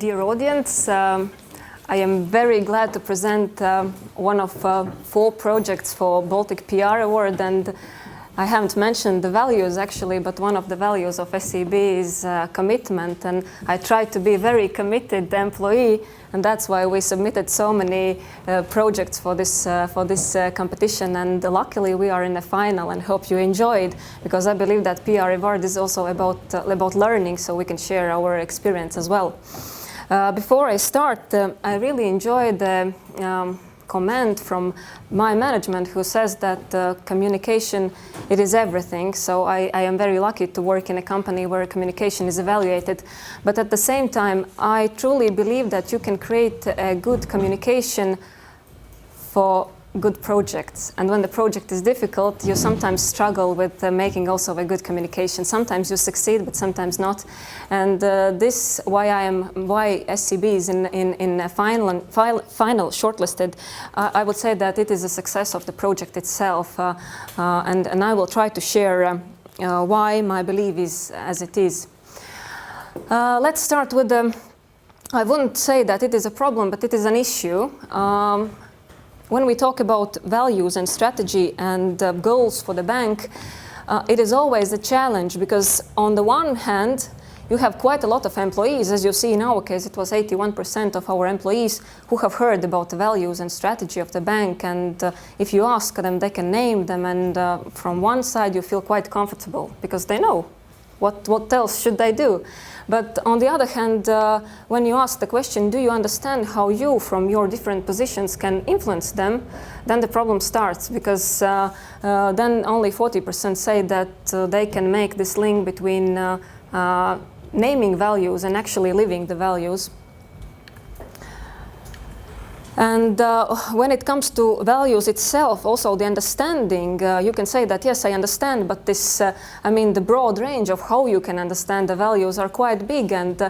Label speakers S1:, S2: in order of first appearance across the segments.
S1: dear audience. I am very glad to present one of 4 projects for Baltic PR Award, and I haven't mentioned the values actually, but one of the values of SEB is commitment, and I try to be a very committed employee, and that's why we submitted so many projects for this competition, and luckily we are in the final and hope you enjoyed, because I believe that PR Award is also about learning, so we can share our experience as well. Before I start, I really enjoyed the comment from my management who says that communication, it is everything. So I am very lucky to work in a company where communication is evaluated. But at the same time, I truly believe that you can create a good communication for good projects. And when the project is difficult, you sometimes struggle with making also a good communication. Sometimes you succeed, but sometimes not. And this why SEB is in a final shortlisted. I would say that it is a success of the project itself, and I will try to share why my belief is as it is. Let's start with I wouldn't say that it is a problem, but it is an issue. When we talk about values and strategy and goals for the bank, it is always a challenge, because on the one hand, you have quite a lot of employees. As you see in our case, it was 81% of our employees who have heard about the values and strategy of the bank. And if you ask them, they can name them. And from one side, you feel quite comfortable because they know what else should they do. But on the other hand, when you ask the question, do you understand how you, from your different positions, can influence them, then the problem starts, because then only 40% say that they can make this link between naming values and actually living the values. And when it comes to values itself, also the understanding, you can say that, yes, I understand, but this, the broad range of how you can understand the values are quite big. And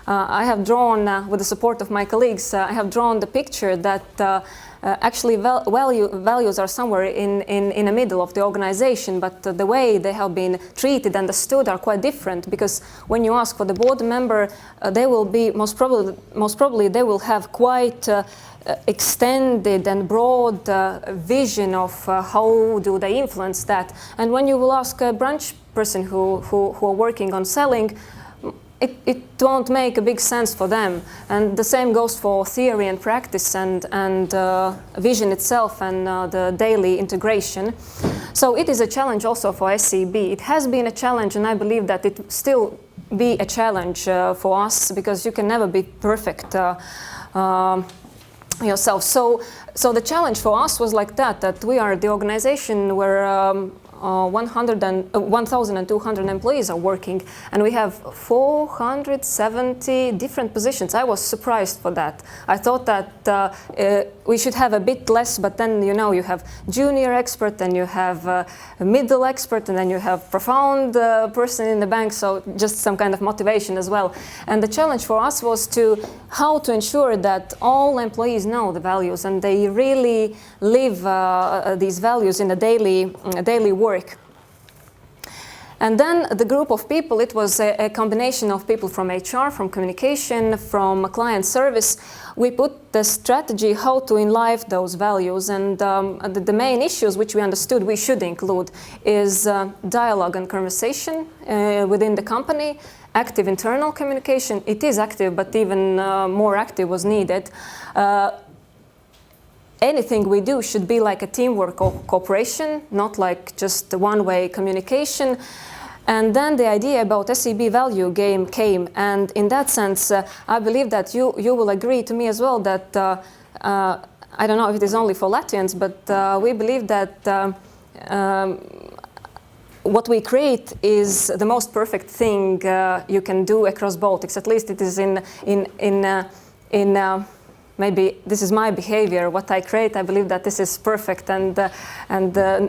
S1: I have drawn, with the support of my colleagues, I have drawn the picture that actually values are somewhere in the middle of the organization, but the way they have been treated and understood are quite different, because when you ask for the board member, they will be, most probably they will have quite extended and broad vision of how do they influence that. And when you will ask a branch person who are working on selling, it won't make a big sense for them. And the same goes for theory and practice and vision itself and the daily integration. So it is a challenge also for SEB. It has been a challenge, and I believe that it will still be a challenge for us, because you can never be perfect yourself. So the challenge for us was like that we are the organization where 1,200 employees are working, and we have 470 different positions. I was surprised for that. I thought that we should have a bit less, but then you have junior expert, and you have a middle expert, and then you have profound person in the bank, so just some kind of motivation as well. And the challenge for us was how to ensure that all employees know the values and they really live these values in a daily work. And then the group of people, it was a combination of people from HR, from communication, from client service. We put the strategy how to enliven those values, and the main issues which we understood we should include is dialogue and conversation within the company, active internal communication. It is active, but even more active was needed. Anything we do should be like a teamwork or cooperation, not like just one-way communication. And then the idea about SEB value game came, and in that sense, I believe that you will agree to me as well that I don't know if it is only for Latvians, but we believe that what we create is the most perfect thing you can do across Baltics. At least it is in maybe this is my behavior, what I create, I believe that this is perfect, and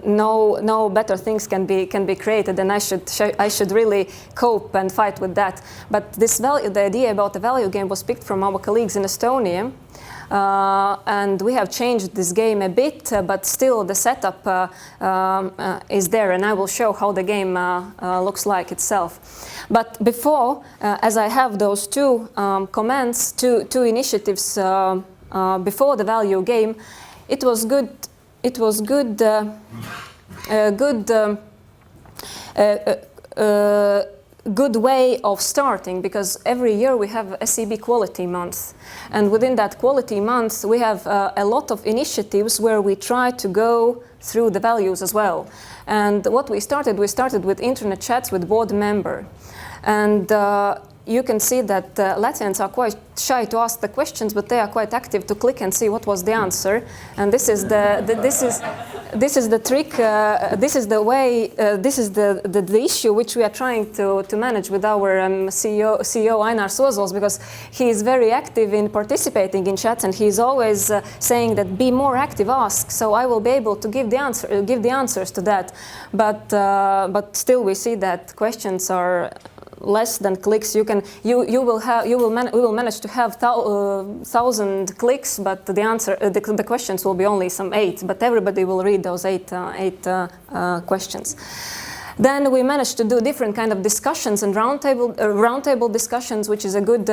S1: no better things can be created, and I should really cope and fight with that. But the idea about the value game was picked from our colleagues in Estonia. And we have changed this game a bit, but still the setup is there, and I will show how the game looks like itself. But before, as I have those two comments, two initiatives before the value game, it was good. It was good. Good way of starting, because every year we have SEB Quality Month, and within that Quality Month we have a lot of initiatives where we try to go through the values as well. And what we started with internet chats with board member, and you can see that Latvians are quite shy to ask the questions, but they are quite active to click and see what was the answer. And this is the trick. This is the way. This is the issue which we are trying to manage with our CEO Ainar Sozols, because he is very active in participating in chats, and he is always saying that be more active, ask. So I will be able to give the answers to that. But still, we see that questions are less than clicks. We will manage to have 1,000 clicks, but the questions will be only some 8. But everybody will read those eight questions. Then we managed to do different kind of discussions and roundtable discussions, which is a good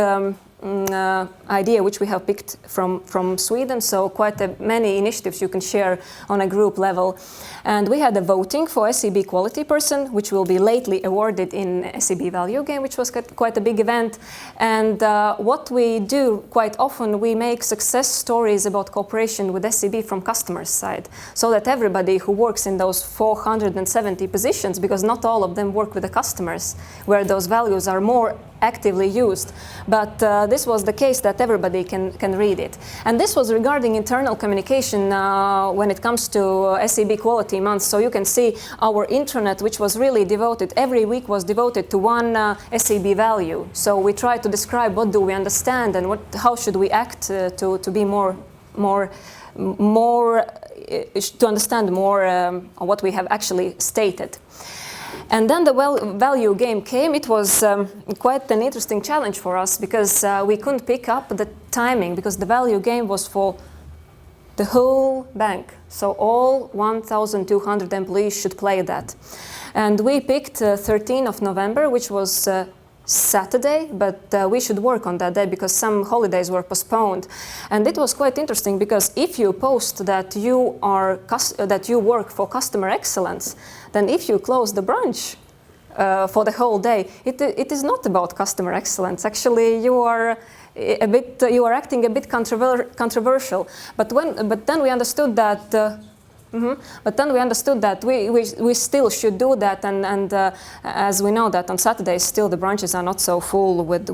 S1: idea which we have picked from Sweden. So quite many initiatives you can share on a group level. And we had a voting for SEB Quality Person, which will be lately awarded in SEB Value Game, which was quite a big event. And what we do quite often, we make success stories about cooperation with SEB from customers' side, so that everybody who works in those 470 positions, because not all of them work with the customers, where those values are more actively used, but this was the case that everybody can read it. And this was regarding internal communication when it comes to SEB Quality Month. So you can see our intranet, which was really devoted, every week was devoted to one SEB value. So we try to describe what do we understand and how should we act to be more to understand more what we have actually stated. And then the value game came. It was quite an interesting challenge for us, because we couldn't pick up the timing, because the value game was for the whole bank. So all 1,200 employees should play that. And we picked 13th of November, which was Saturday, but we should work on that day because some holidays were postponed. And it was quite interesting, because if you post that you work for customer excellence, then if you close the branch for the whole day, it is not about customer excellence. Actually, you are acting a bit controversial. But then we understood that. But then we understood that we still should do that, and as we know that on Saturdays still the branches are not so full with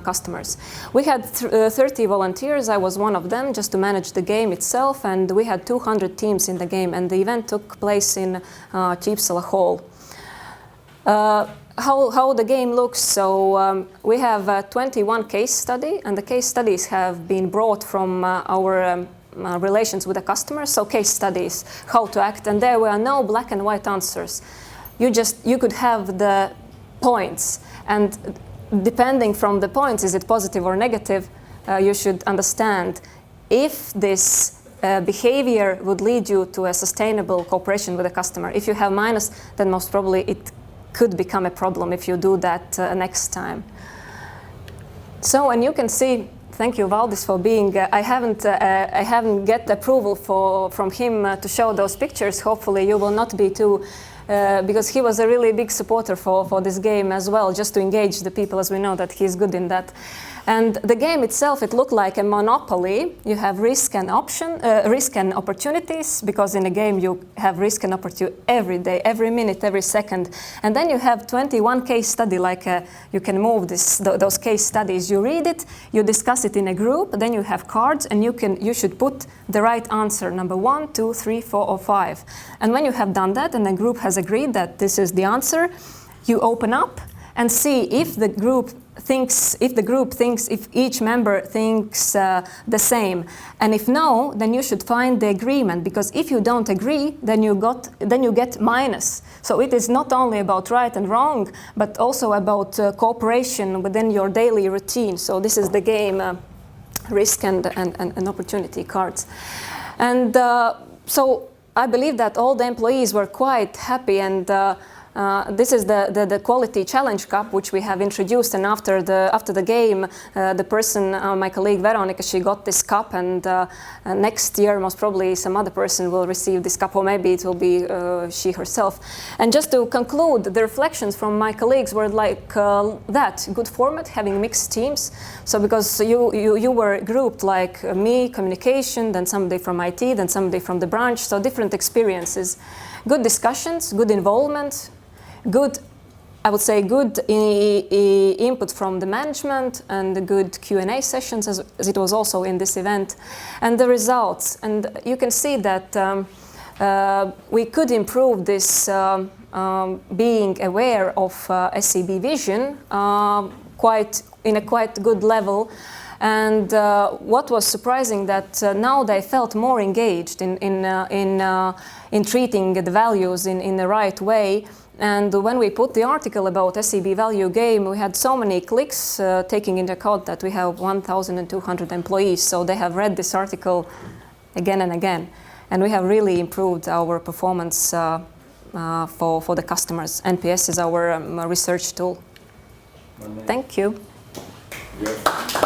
S1: customers. We had 30 volunteers. I was one of them, just to manage the game itself, and we had 200 teams in the game, and the event took place in Cheapsala Hall. How the game looks, so we have 21 case study, and the case studies have been brought from our relations with the customers, so case studies, how to act, and there were no black and white answers. You could have the points, and depending from the points, is it positive or negative, you should understand if this behavior would lead you to a sustainable cooperation with the customer. If you have minus, then most probably it could become a problem if you do that next time. So, and you can see. Thank you, Valdis, for being. I haven't get approval from him to show those pictures. Hopefully, you will not be too, because he was a really big supporter for this game as well, just to engage the people, as we know that he's good in that. And the game itself, it looked like a monopoly. You have risk and opportunities, because in a game you have risk and opportunity every day, every minute, every second. And then you have 21 case study, like you can move those case studies. You read it, you discuss it in a group, then you have cards, and you should put the right answer, number 1, 2, 3, 4, or 5. And when you have done that, and the group has agreed that this is the answer, you open up and see if the group if the group thinks, if each member thinks the same, and if no, then you should find the agreement, because if you don't agree, then you get minus. So it is not only about right and wrong, but also about cooperation within your daily routine. So this is the game, risk and opportunity cards. And so I believe that all the employees were quite happy, and this is the Quality Challenge Cup, which we have introduced, and after the game, the person, my colleague Veronica, she got this cup, and next year most probably some other person will receive this cup, or maybe it will be she herself. And just to conclude, the reflections from my colleagues were like that, good format, having mixed teams. So because you were grouped like me, communication, then somebody from IT, then somebody from the branch, so different experiences. Good discussions, good involvement, good, I would say, good input from the management, and the good Q&A sessions, as it was also in this event, and the results. And you can see that we could improve this being aware of SEB vision in a quite good level. And what was surprising, that now they felt more engaged in treating the values in the right way. And when we put the article about SEB value game, we had so many clicks, taking into account that we have 1,200 employees. So they have read this article again and again. And we have really improved our performance for the customers. NPS is our research tool. Thank you.
S2: Yeah.